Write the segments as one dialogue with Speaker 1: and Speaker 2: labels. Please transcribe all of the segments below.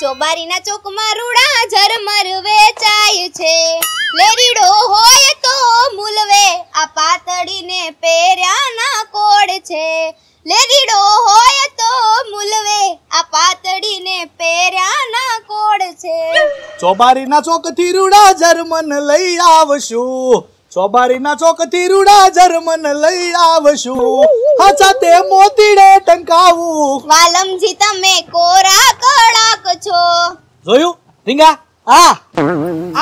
Speaker 1: ચોબારીના ચોકમાં રૂડા ઝરમર વેચાય છે, લેરીડો હોય તો મૂલવે આ પાતળીને પહેર્યાના કોડ છે, લેરીડો હોય તો મૂલવે આ પાતળીને પહેર્યાના કોડ છે.
Speaker 2: ચોબારીના ચોકથી રૂડા જર્મન લઈ આવશું, ચોબારીના ચોકથી રૂડા જર્મન લઈ આવશું, હાચા તે મોતીડે ટંકાવું.
Speaker 1: વાલમજી તમે કોરા કડાક છો.
Speaker 2: જોયું રીંગા? હા,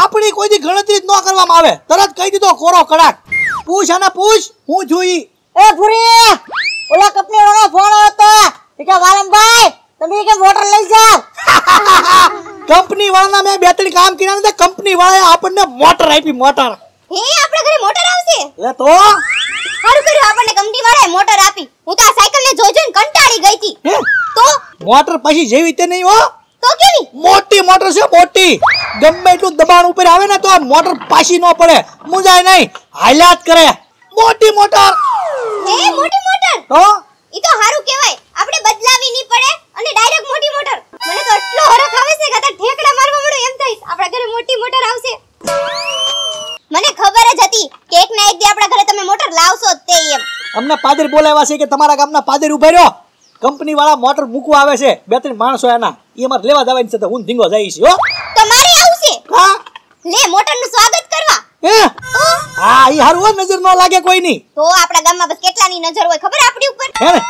Speaker 2: આપણી કોઈ દી ગણતરી જ ન કરવામાં આવે, તરત કહી દીધો કોરો કડાક. પૂછ આના પૂછ, હું જોઈ.
Speaker 3: એ ફુરી, ઓલા કંપની વાળો ફોન આવ્યો તો કે વાલમભાઈ તમે કે મોટર લઈ જાવ.
Speaker 2: કંપની વાળાના મેં બે ત્રણ કામ કર્યા ને, કંપની વાળાએ આપણને મોટર આપી. મોટર
Speaker 1: હે આપણા ઘરે મોટર આવશે?
Speaker 2: એટલે તો
Speaker 1: સારું કર્યું આપણને કંપની વાળાએ મોટર આપી. હું તો આ સાયકલ ને જોઈ જોઈને કંટાળી ગઈ હતી. તો
Speaker 2: મોટર પછી જેવી તે નહીં હો,
Speaker 1: તો કેવી
Speaker 2: મોટી મોટર છે, મોટી. ગમે એટલું દબાણ ઉપર આવે ને તો આ મોટર પાછી ન પડે, મુંજાય નહીં, હાલ્યા જ કરે. મોટી મોટર.
Speaker 1: હે મોટી મોટર?
Speaker 2: તો
Speaker 1: ઈ તો સારું કહેવાય, આપણે બદલાવી નહીં પડે અને ડાયરેક્ટ મોટી મોટર. મને તો એટલો હરખ આવે છે કે આ ઠેકડા મારવા મળો એમ થાય આપણા ઘરે મોટી મોટર આવશે. મને ખબર જ હતી કે એક ના એક દી આપણા ઘરે તમે મોટર લાવશો જ તે એમ.
Speaker 2: અમને પાદર બોલાવ્યા છે કે તમારા ગામના પાદર ઉભા રહ્યો, કંપની વાળા મોટર મૂકવા આવે છે. બે ત્રણ માણસો એના એ અમારે લેવા જવાની છે, તો હું ધીંગો જઈશ. હો
Speaker 1: તમારે આવશે?
Speaker 2: હા,
Speaker 1: લે મોટરનું સ્વાગત કરવા.
Speaker 2: હે હા, ઈ હારું હો, નજર ન લાગે કોઈ ની.
Speaker 1: તો આપણા ગામમાં બસ કેટલાની નજર હોય ખબર આપણી ઉપર?
Speaker 2: હે ને?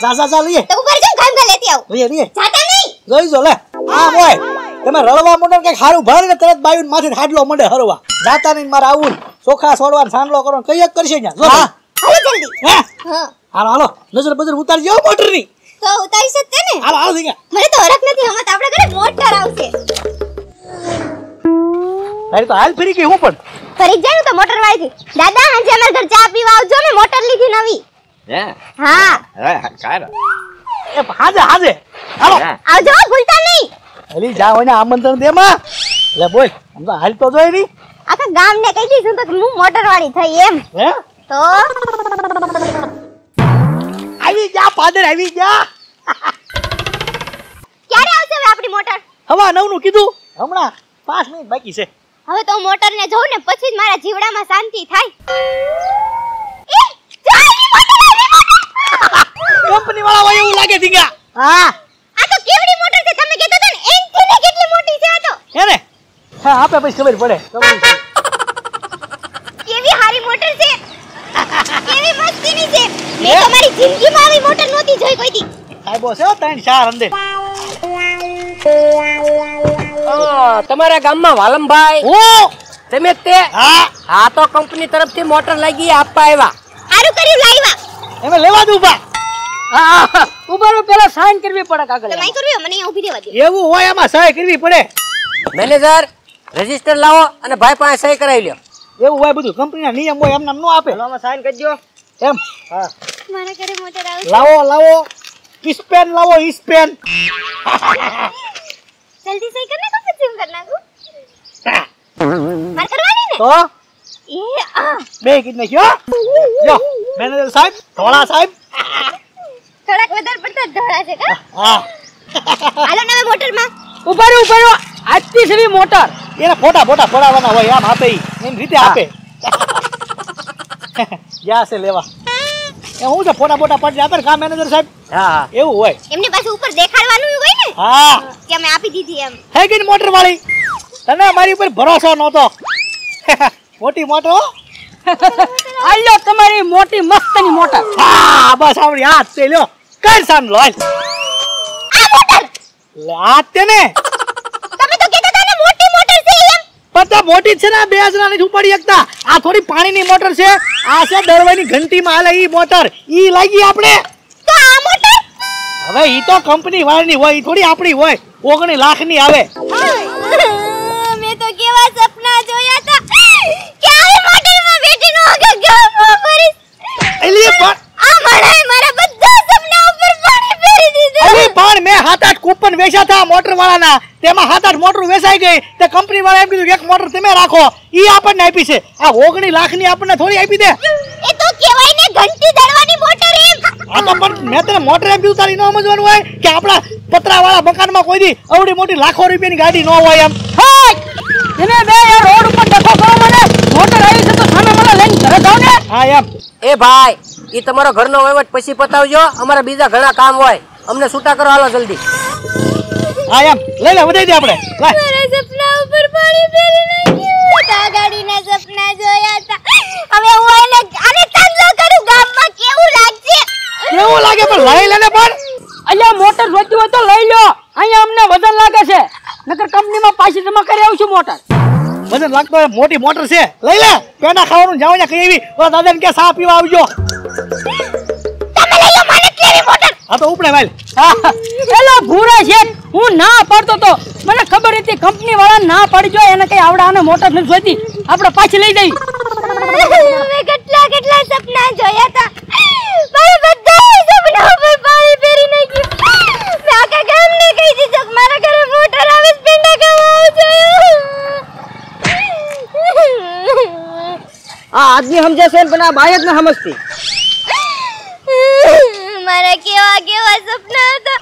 Speaker 1: તો
Speaker 2: જા લઈએ.
Speaker 1: તો ઉપર જાવ, ગામ લેતી આવ.
Speaker 2: લઈએ
Speaker 1: જાતા નહીં.
Speaker 2: જોઈ જો લે. હા બોય, તમે રળવા મોટર કે હારું ભરે ને તરત બાયુન માથે હાડલો મંડે હરવા. જાતા નહીં મારે આવું ચોખા છોડવા સાંડલો કરો કઈ એક કરશે ન્યા. જો
Speaker 1: હાલો જલ્દી.
Speaker 2: હે
Speaker 1: હા
Speaker 2: હાલો નજર બજર ઉતારી જાવ મોટર ની.
Speaker 1: તો ઉતારી શકતે ને?
Speaker 2: હાલો થઈ ગયા.
Speaker 1: મને તો હરખ નથી, હમણાં તો આપણા ઘરે મોટર આવશે.
Speaker 2: તારી તો હાલ ફરી ગઈ. હું પણ
Speaker 1: ફરી જાય તો મોટર વાળી થી. દાદા આજે અમાર ઘર ચા પીવા આવજો, ને મોટર લીધી નવી.
Speaker 4: હે
Speaker 1: હા
Speaker 4: કાય
Speaker 2: એ હાજે હાલો
Speaker 1: આવજો, ભૂલતા નહીં.
Speaker 2: હલી જા હોય ને આમંત્રણ દે માં. લે બોલ, આમ તો હાલ તો જોઈ ની.
Speaker 1: આખા ગામને કહી દીધું તો હું મોટર વાળી થઈ એમ.
Speaker 2: હે
Speaker 1: તો
Speaker 2: આવી જા પાદર, આવી જા.
Speaker 1: ક્યારે આવશે હવે આપણી મોટર?
Speaker 2: હવા 9 નું કીધું, હમણાં 5 મિનિટ બાકી છે.
Speaker 1: હવે તો હું મોટર ને જોઉં ને પછી જ મારા જીવડામાં શાંતિ થાય. એ ચાલી મોટર આવી, મોટર.
Speaker 2: કંપની વાળા હોય એવું લાગે ધીંગા. હા
Speaker 1: આ તો કેવડી મોટર છે? તમે કહેતા હતા ને એનથી ને કેટલી મોટી છે આ તો.
Speaker 2: હે ને? હા આપે પછી ખબર પડે.
Speaker 1: કેવી હારી મોટર છે, કેવી મસ્તીની છે. મેં તો મારી જિંદગીમાં આવી મોટર નહોતી જોઈ કોઈ દી.
Speaker 2: સાહેબો છે 3-4 અંદર.
Speaker 3: તમારા ગામમાં વાલમભાઈ
Speaker 2: હું
Speaker 3: તમે તે?
Speaker 2: હા
Speaker 3: હા, તો કંપની તરફથી મોટર લાગી આપવા આવ્યા.
Speaker 1: સારું કર્યું લાવ્યા.
Speaker 2: એમે લેવા દઉં બા.
Speaker 3: હા, ઉભારો પેલા સાઈન કરવી પડે કાગળ.
Speaker 1: તમે કર્યું, મને ઊભી રહેવા દો.
Speaker 2: એવું હોય એમાં સહી કરવી પડે.
Speaker 3: મેનેજર રજીસ્ટર લાવો અને ભાઈ પાસે સહી કરાવી લ્યો.
Speaker 2: એવું હોય બધું, કંપનીના નિયમ હોય, એમ નામ ન આપે.
Speaker 3: આમાં સાઈન કરી દો.
Speaker 2: એમ હા,
Speaker 1: મારા ઘરે મોટર આવશે.
Speaker 2: લાવો ઈસ્પેન લાવો, ઈસ્પેન.
Speaker 1: જલ્દી સહી કર નાખો, પછી હું કરી નાખું. મારે કરવાની ને?
Speaker 2: તો
Speaker 1: એ આ
Speaker 2: બે કીધ નાખ્યો. જો મેનેજર સાહેબ, ધોળા સાહેબ.
Speaker 1: થોડાક વધારે પડતા ધોળા છે કા?
Speaker 2: હા
Speaker 1: હાલો નવે મોટરમાં.
Speaker 3: ઉભારો આજથી સેવી મોટર.
Speaker 2: એને ફોટા પડાવવાના હોય, આમ આપે ઈ એની રીતે આપે. જ્યાં છે લેવા એ હું છે, ફોટા પાડી આપે કા મેનેજર સાહેબ.
Speaker 3: હા,
Speaker 2: એવું હોય.
Speaker 1: એમની પાસે ઉપર દેખાડવાનું હોય ને
Speaker 2: હા
Speaker 1: કે અમે આપી દીધી એમ.
Speaker 2: હે કે મોટર વાળી, તને મારી ઉપર ભરોસો નહોતો. મોટી મોટો.
Speaker 3: આલ્યો તમારી મોટી મસ્તની મોટર.
Speaker 2: હા બસ આવડી હાથ છે, લ્યો કર સાંભળો હાલ.
Speaker 1: આ મોટર
Speaker 2: લે હાથ તે ને
Speaker 1: તમે તો કહેતા હતા ને મોટી મોટર છે એમ.
Speaker 2: પતા મોટી છે ને, 2 જણા નથી ઉપાડી શકતા. આ થોડી પાણીની મોટર છે, આ છે દરવાની ઘંટીમાં હાલે ઈ મોટર. ઈ લાગી આપણે.
Speaker 1: તો આ મોટર
Speaker 2: હવે ઈ તો કંપની વાળાની હોય, ઈ થોડી આપણી હોય. 19 લાખની આવે.
Speaker 1: મેં તો કેવા સપના જોયા હતા કે આવી મોટરમાં બેઠીનો આગળ ગામમાં ફરીશ.
Speaker 2: એલી પણ
Speaker 1: આ માણાએ મારા બધા સપના ઉપર પાણી ફેરી દીધું.
Speaker 2: અરે પણ મેં 7-8 કૂપન વેચ્યા હતા મોટર વાળાના, તેમાં 7-8 મોટર વેચાઈ ગઈ. તે કંપની વાળા એમ કીધું એક મોટર તમે રાખો, ઈ આપણને આપી છે. આ 19 લાખની આપણને થોડી આપી દે.
Speaker 1: એ તો કહેવાય ને ઘંટી દળવાની મોટર એમ.
Speaker 2: આ તો પણ મેં તને મોટર એમ કીધું તારી ન સમજવાનું હોય કે આપણા પતરાવાળા મકાનમાં કોઈ દી અવડી મોટી લાખો રૂપિયાની ગાડી ન હોય એમ.
Speaker 3: હાય તમે બે યાર રોડ ઉપર ડખો કરો મને મોટર આવી છે તો સામે મને લઈને ઘરે જાવ ને.
Speaker 2: હા એમ.
Speaker 4: એ ભાઈ ઈ તમારો ઘરનો વહીવટ પછી પતાવજો, અમારા બીજા ઘણા કામ હોય, અમને છૂટા કરો હાલો જલ્દી.
Speaker 2: હા એમ લઈ લે વધાઈ દે આપણે. લાય
Speaker 1: મારા સપના ઉપર પાણી ફેરી નાખ્યું. આ ગાડીના સપના જોયા હતા. હવે હું આને ચાંદલો કરું ગામમાં કેવું લાગશે?
Speaker 2: કેવું લાગે પણ લઈ લે ને પણ.
Speaker 3: અલ્યા મોટર જોઈતી હોય તો લઈ લો, અહીંયા અમને વજન લાગે છે, નકર કંપનીમાં પાછી જમા કરી આવશું મોટર.
Speaker 2: વજન લાગતો હોય મોટી મોટર છે લઈ લે. પેડા ખાવાનું જાવ ને કઈ એવી ઓલા દાદાને કે ચા પીવા આવજો.
Speaker 1: તમે લઈ લો મને કેવી મોટર?
Speaker 2: હા તો ઉપડે ભાઈ.
Speaker 3: એલો ભૂરા છે, હું ના પાડતો તો, મને ખબર હતી કંપની વાળા ના પાડી જો એને કઈ આવડા આને મોટર નથી જોઈતી, આપણે પાછી લઈ જઈ.
Speaker 1: મેં કેટલા સપના જોયા હતા. મારા બધા સપના ઉપર પાણી ફેરી નાખ્યું. મેં આખા ગામને કહી દીધું કે મારા ઘરે મોટર આવે છે, પેંડા ખાવા આવજો.
Speaker 3: આ આદમી સમજે છે પણ આ બાઈ જ ન સમજતી.
Speaker 1: મારા કેવા સપના હતા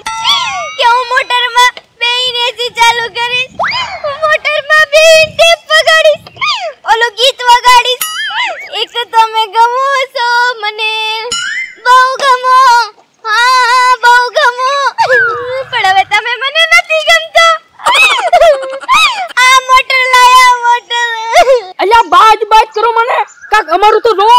Speaker 1: કે હું મોટરમાં બેહીને એસી ચાલુ કરીશ, મોટરમાં બેહીને ટેપ વગાડીશ, ઓલું ગીત વગાડીશ. એક તમે ગમો છો મને બહુ ગમો, હા બહુ ગમો, પણ હવે તમે મને નથી ગમતા. આ મોટર લાયા મોટર.
Speaker 3: અલ્યા બાજ કરો મને, કાક અમારું તો જો.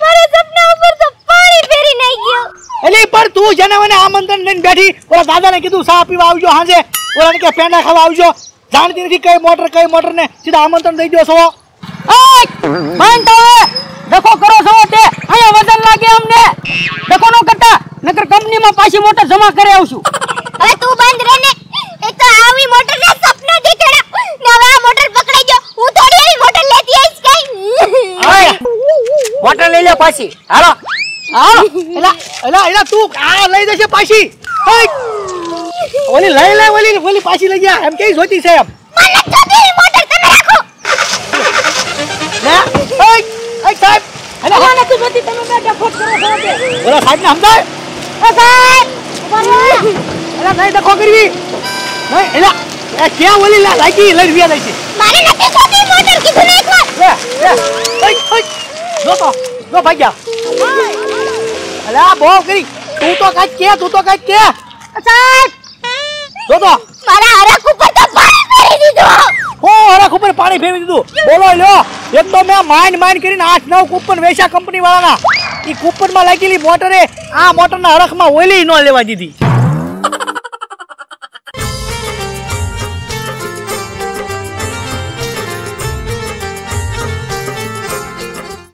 Speaker 1: મારા સપના ઉપર તો પાણી ફેરી નાઈ ગયો.
Speaker 2: એટલે પણ તું જેને મને આમંત્રણ લઈને બેઠી ઓલા દાદાને કીધું ચા પીવા આવજો હાંજે, ઓલાને કે પેંડા ખાવા આવજો, જાણતી નથી કઈ મોટર ને સીધા આમંત્રણ દઈ દો છો.
Speaker 3: માનતો ડખો કરો છો તે, અહીંયા વજન લાગે અમને. ડખો નો કરતા, નકર કંપનીમાં પાછી મોટર જમા કરી આવશું.
Speaker 1: હવે તું બંધ રહે ને. એક તો આવી મોટર ના સપના દેખાડા ને હવે આ મોટર પકડાઈ ગયો. હું થોડી આવી મોટર લેતી આવીશ કઈ.
Speaker 4: મોટર લઈ લો પાછી હાલો.
Speaker 3: હાલો
Speaker 2: એલા તું આ લઈ જશે પાછી. ઓલી લઈ લે ઓલી પાછી લઈ ગયા એમ કેવી જોતી છે એમ.
Speaker 1: મને જોતી મોટર તમે રાખો.
Speaker 2: લે સાહેબ
Speaker 3: અરે હા નથી જોતી, તમે બે ડખો કરો છો તે.
Speaker 2: ઓલા સાહેબ ને સમજાય.
Speaker 3: સાહેબ
Speaker 2: એલા કઈ ડખો કરવી નહીં. એલા એ ક્યાં ઓલી લાગી લઈ રહ્યા છે.
Speaker 1: મારે નથી જોતી મોટર, કીધું ને એકવાર.
Speaker 2: જો ભાગ્યા. અલા બહુ કરી તું તો કાંઈક કે.
Speaker 3: સાહેબ
Speaker 2: જો તો
Speaker 1: મારા હરખ ઉપર તો પાણી ફેરી દીધું.
Speaker 2: હરખ ઉપર પાણી ફેરવી દીધું. બોલો લ્યો, એક તો મેં માઇન્ડ કરીને 8-9 કૂપન વેચા કંપની વાળાના. ઈ કૂપનમાં લાગેલી મોટરે આ મોટરના હરખમાં ઓલી ન લેવા દીધી.